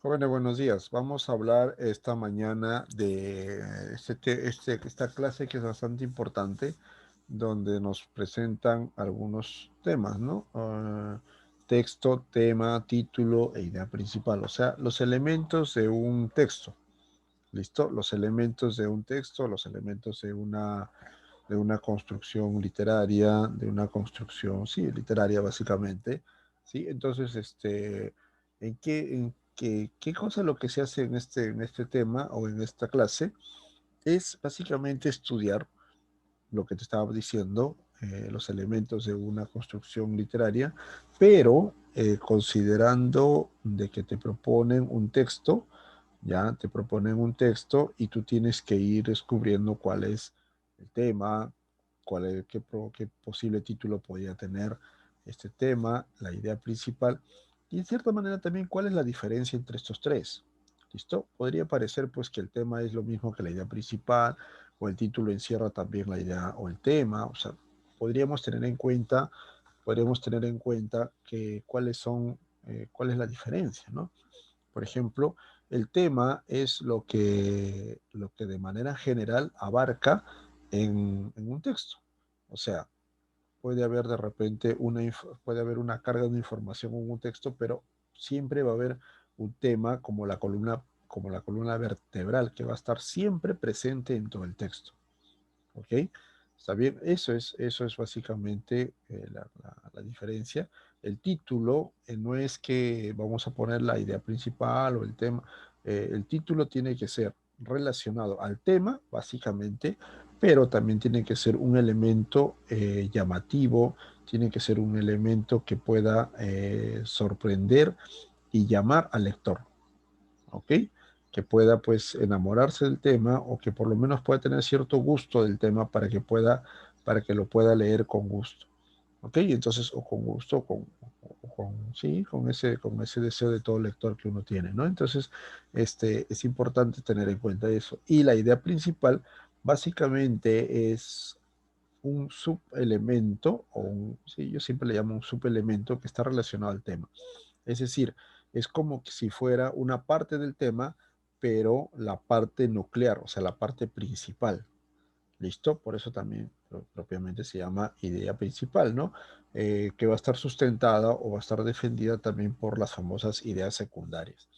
Jóvenes, buenos días. Vamos a hablar esta mañana de esta clase que es bastante importante, donde nos presentan algunos temas, ¿no? Texto, tema, título e idea principal, o sea, los elementos de un texto. ¿Listo? Los elementos de un texto, los elementos de una construcción literaria, de una construcción, sí, literaria básicamente, ¿sí? Entonces, ¿qué cosa lo que se hace en este tema o en esta clase? Es básicamente estudiar lo que te estaba diciendo, los elementos de una construcción literaria, pero considerando de que te proponen un texto, ya te proponen un texto y tú tienes que ir descubriendo cuál es el tema, qué posible título podría tener este tema, la idea principal, y en cierta manera también cuál es la diferencia entre estos tres. ¿Listo? Podría parecer pues que el tema es lo mismo que la idea principal, o el título encierra también la idea o el tema, o sea, podríamos tener en cuenta, que cuál es la diferencia, ¿no? Por ejemplo, el tema es lo que de manera general abarca en un texto. O sea, puede haber de repente puede haber una carga de información en un texto, pero siempre va a haber un tema como la columna vertebral que va a estar siempre presente en todo el texto. ¿Ok? Está bien, eso es básicamente la diferencia. El título no es que vamos a poner la idea principal o el tema. El título tiene que ser relacionado al tema, básicamente, pero también tiene que ser un elemento llamativo, tiene que ser un elemento que pueda sorprender y llamar al lector. ¿Ok? Que pueda pues enamorarse del tema o que por lo menos pueda tener cierto gusto del tema para que lo pueda leer con gusto. ¿Ok? Entonces, o con gusto, sí, con ese deseo de todo lector que uno tiene, ¿no? Entonces, es importante tener en cuenta eso. Y la idea principal básicamente es un subelemento, sí, yo siempre le llamo un subelemento que está relacionado al tema. Es decir, es como que si fuera una parte del tema, pero la parte nuclear, o sea, la parte principal. ¿Listo? Por eso también propiamente se llama idea principal, ¿no? Que va a estar sustentada o va a estar defendida también por las famosas ideas secundarias.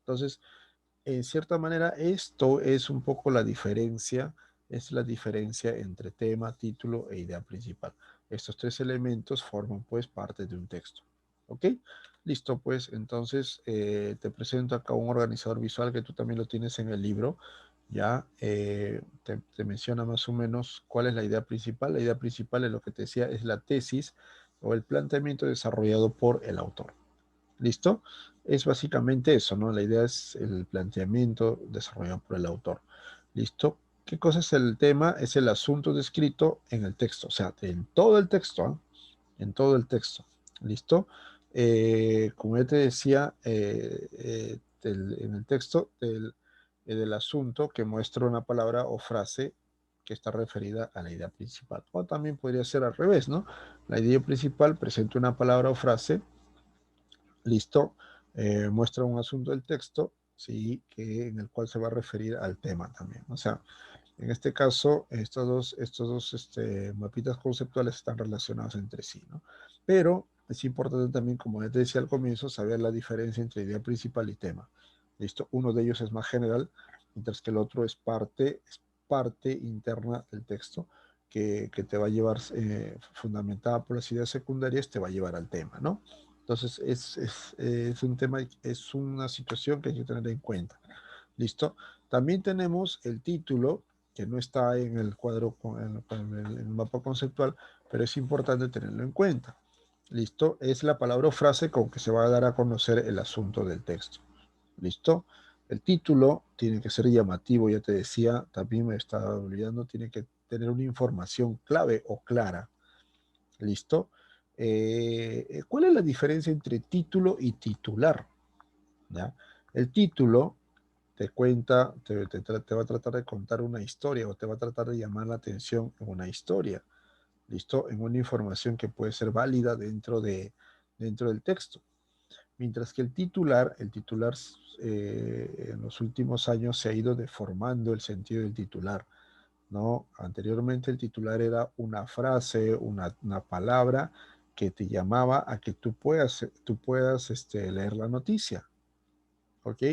Entonces, en cierta manera, esto es un poco es la diferencia entre tema, título e idea principal. Estos tres elementos forman pues parte de un texto. ¿Ok? Listo, pues entonces te presento acá un organizador visual que tú también lo tienes en el libro. Ya te menciona más o menos cuál es la idea principal. La idea principal es lo que te decía, es la tesis o el planteamiento desarrollado por el autor. ¿Listo? Es básicamente eso, ¿no? La idea es el planteamiento desarrollado por el autor. ¿Listo? ¿Qué cosa es el tema? Es el asunto descrito en el texto, o sea, en todo el texto, ¿ah? En todo el texto. ¿Listo? Como ya te decía, en el texto del asunto que muestra una palabra o frase que está referida a la idea principal. O también podría ser al revés, ¿no? La idea principal presenta una palabra o frase. Listo, muestra un asunto del texto, sí, en el cual se va a referir al tema también. O sea, en este caso, estos dos mapitas conceptuales están relacionados entre sí, ¿no? Pero es importante también, como ya te decía al comienzo, saber la diferencia entre idea principal y tema. ¿Listo? Uno de ellos es más general, mientras que el otro es parte interna del texto que te va a llevar, fundamentada por las ideas secundarias, te va a llevar al tema, ¿no? Entonces, es un tema, es una situación que hay que tener en cuenta. ¿Listo? También tenemos el título, que no está en el cuadro, en el mapa conceptual, pero es importante tenerlo en cuenta. ¿Listo? Es la palabra o frase con que se va a dar a conocer el asunto del texto. ¿Listo? El título tiene que ser llamativo, ya te decía, también me estaba olvidando, tiene que tener una información clave o clara. ¿Listo? ¿Cuál es la diferencia entre título y titular? ¿Ya? El título te va a tratar de contar una historia o te va a tratar de llamar la atención en una historia, ¿listo? En una información que puede ser válida dentro del texto. Mientras que el titular en los últimos años se ha ido deformando el sentido del titular, ¿no? Anteriormente el titular era una frase, una palabra que te llamaba a que tú puedas leer la noticia, ¿ok?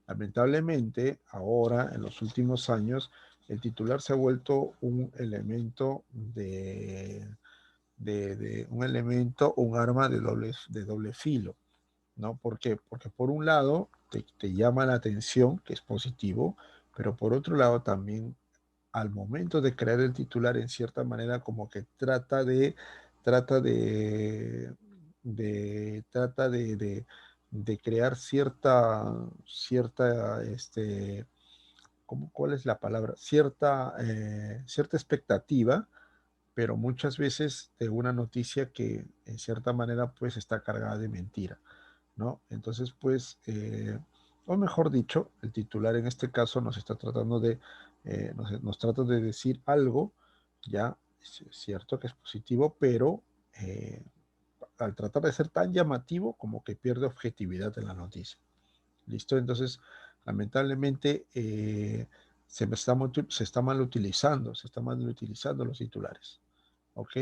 Lamentablemente, ahora, en los últimos años, el titular se ha vuelto un elemento un elemento, un arma de doble filo, ¿no? ¿Por qué? Porque por un lado te llama la atención, que es positivo, pero por otro lado también al momento de crear el titular, en cierta manera, como que trata de crear ¿cuál es la palabra? Cierta expectativa, pero muchas veces de una noticia que en cierta manera pues está cargada de mentira, ¿no? Entonces pues, o mejor dicho, el titular en este caso nos está tratando nos trata de decir algo, ya es cierto que es positivo, pero eh, al tratar de ser tan llamativo como que pierde objetividad en la noticia. ¿Listo? Entonces, lamentablemente, se está mal utilizando los titulares. ¿Ok?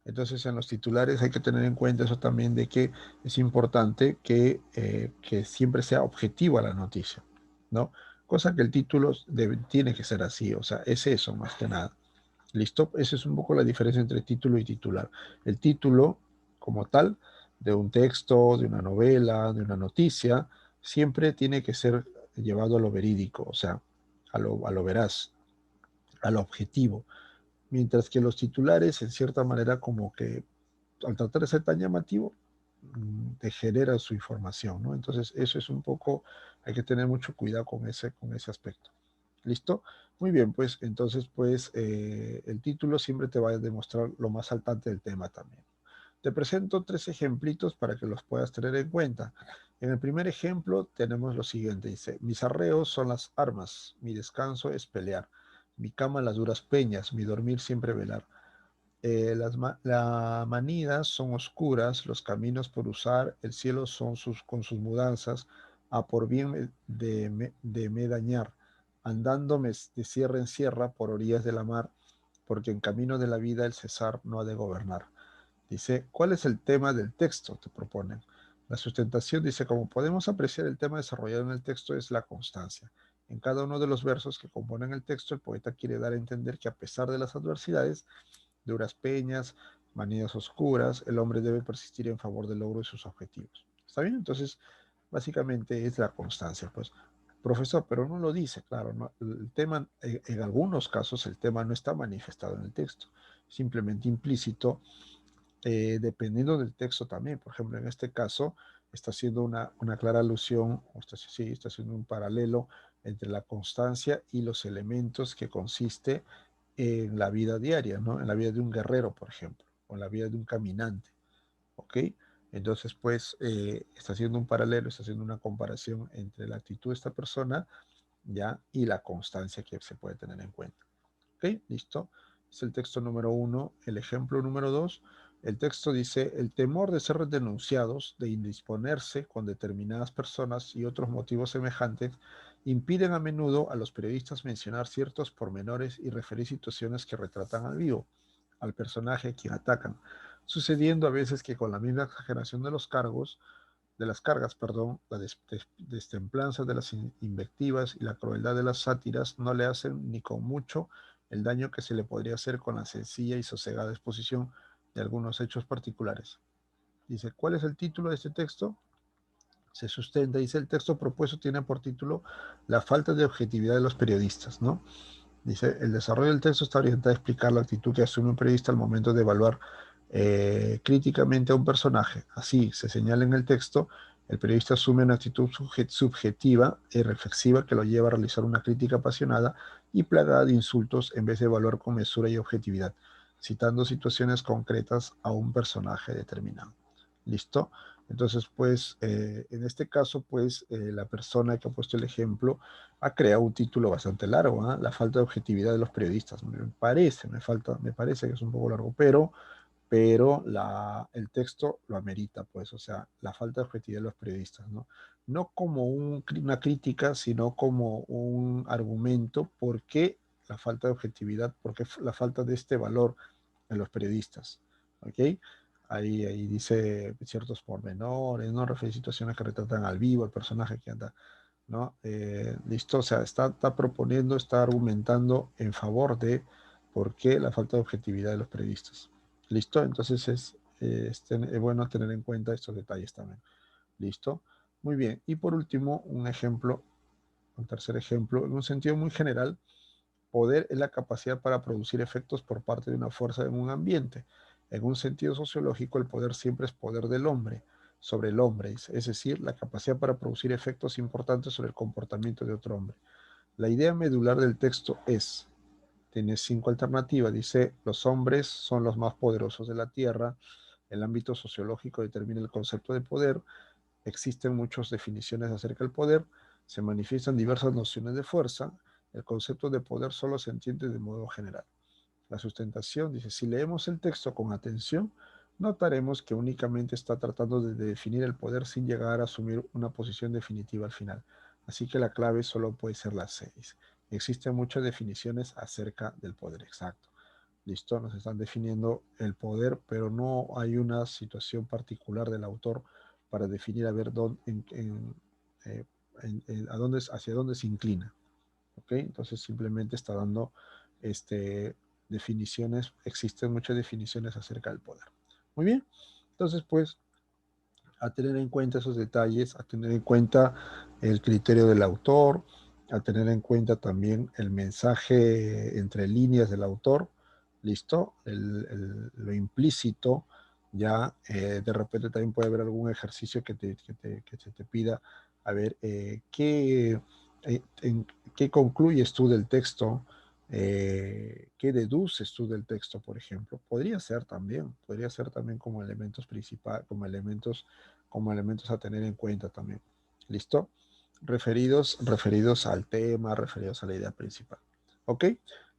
Entonces, en los titulares hay que tener en cuenta eso también de que es importante que siempre sea objetiva la noticia, ¿no? Cosa que el título tiene que ser así, o sea, es eso más que nada. ¿Listo? Esa es un poco la diferencia entre título y titular. El título, como tal, de un texto, de una novela, de una noticia, siempre tiene que ser llevado a lo verídico, o sea, a lo veraz, a lo objetivo. Mientras que los titulares, en cierta manera, como que al tratar de ser tan llamativo, te genera su información, ¿no? Entonces, eso es un poco, hay que tener mucho cuidado con ese aspecto. ¿Listo? Muy bien, pues entonces, pues el título siempre te va a demostrar lo más saltante del tema también. Te presento 3 ejemplitos para que los puedas tener en cuenta. En el primer ejemplo tenemos lo siguiente, dice: mis arreos son las armas, mi descanso es pelear, mi cama las duras peñas, mi dormir siempre velar. Las manidas son oscuras, los caminos por usar, el cielo son con sus mudanzas, a por bien de me dañar, andando de sierra en sierra por orillas de la mar, porque en camino de la vida el cesar no ha de gobernar. Dice, ¿cuál es el tema del texto? Te proponen. La sustentación dice, como podemos apreciar, el tema desarrollado en el texto es la constancia. En cada uno de los versos que componen el texto, el poeta quiere dar a entender que a pesar de las adversidades, duras peñas, manidas oscuras, el hombre debe persistir en favor del logro de sus objetivos. ¿Está bien? Entonces, básicamente es la constancia, pues. Profesor, pero no lo dice, claro, no, el tema, en algunos casos el tema no está manifestado en el texto, simplemente implícito, dependiendo del texto también. Por ejemplo, en este caso está haciendo una clara alusión, sí, está haciendo un paralelo entre la constancia y los elementos que consiste en la vida diaria, ¿no? En la vida de un guerrero, por ejemplo, o en la vida de un caminante, ¿ok? Entonces, pues, está haciendo un paralelo, está haciendo una comparación entre la actitud de esta persona, ¿ya? Y la constancia que se puede tener en cuenta. ¿Ok? Listo. Es el texto número 1. El ejemplo número 2. El texto dice, el temor de ser denunciados, de indisponerse con determinadas personas y otros motivos semejantes, impiden a menudo a los periodistas mencionar ciertos pormenores y referir situaciones que retratan al vivo, al personaje a quien atacan, sucediendo a veces que con la misma exageración de las cargas, perdón, la destemplanza de las invectivas y la crueldad de las sátiras no le hacen ni con mucho el daño que se le podría hacer con la sencilla y sosegada exposición de algunos hechos particulares. Dice, ¿cuál es el título de este texto? Se sustenta, dice, el texto propuesto tiene por título la falta de objetividad de los periodistas, ¿no? Dice, el desarrollo del texto está orientado a explicar la actitud que asume un periodista al momento de evaluar críticamente a un personaje. Así, se señala en el texto, el periodista asume una actitud subjetiva y reflexiva que lo lleva a realizar una crítica apasionada y plagada de insultos en vez de evaluar con mesura y objetividad, citando situaciones concretas a un personaje determinado. ¿Listo? Entonces, pues, en este caso, pues, la persona que ha puesto el ejemplo ha creado un título bastante largo, ¿eh? La falta de objetividad de los periodistas. Me parece que es un poco largo, pero el texto lo amerita, pues, o sea, la falta de objetividad de los periodistas, ¿no? No como una crítica, sino como un argumento por qué la falta de objetividad, por qué la falta de este valor en los periodistas, ¿ok? Ahí dice ciertos pormenores, ¿no? Refiere a situaciones que retratan al vivo, el personaje que anda, ¿no? Listo, o sea, está proponiendo, está argumentando en favor de por qué la falta de objetividad de los periodistas. ¿Listo? Entonces es bueno tener en cuenta estos detalles también. ¿Listo? Muy bien. Y por último, un ejemplo, un tercer ejemplo, en un sentido muy general, poder es la capacidad para producir efectos por parte de una fuerza en un ambiente. En un sentido sociológico, el poder siempre es poder del hombre sobre el hombre, es decir, la capacidad para producir efectos importantes sobre el comportamiento de otro hombre. La idea medular del texto es, tiene 5 alternativas, dice, los hombres son los más poderosos de la tierra, el ámbito sociológico determina el concepto de poder, existen muchas definiciones acerca del poder, se manifiestan diversas nociones de fuerza, el concepto de poder solo se entiende de modo general. La sustentación dice, si leemos el texto con atención, notaremos que únicamente está tratando de definir el poder sin llegar a asumir una posición definitiva al final. Así que la clave solo puede ser la 6. Existen muchas definiciones acerca del poder exacto. Listo, nos están definiendo el poder, pero no hay una situación particular del autor para definir a ver eh, hacia dónde se inclina. ¿Ok? Entonces simplemente está dando definiciones, existen muchas definiciones acerca del poder. Muy bien, entonces pues a tener en cuenta esos detalles, a tener en cuenta el criterio del autor, a tener en cuenta también el mensaje entre líneas del autor, listo, lo implícito, ya de repente también puede haber algún ejercicio que se te pida, a ver, en, ¿qué concluyes tú del texto? ¿Qué deduces tú del texto, por ejemplo? Podría ser también como elementos principales, como elementos a tener en cuenta también. ¿Listo? Referidos al tema, referidos a la idea principal. ¿Ok?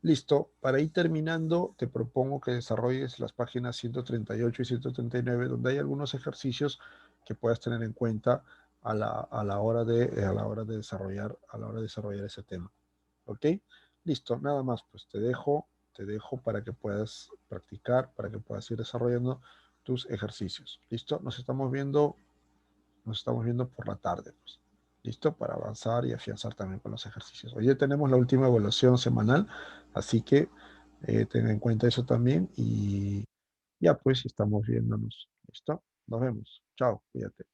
Listo. Para ir terminando, te propongo que desarrolles las páginas 138 y 139, donde hay algunos ejercicios que puedas tener en cuenta a la hora de desarrollar ese tema. ¿Ok? Listo, nada más, pues te dejo para que puedas practicar, para que puedas ir desarrollando tus ejercicios. ¿Listo? Nos estamos viendo por la tarde, pues. ¿Listo? Para avanzar y afianzar también con los ejercicios. Hoy ya tenemos la última evaluación semanal, así que ten en cuenta eso también y ya pues estamos viéndonos. ¿Listo? Nos vemos. Chao, cuídate.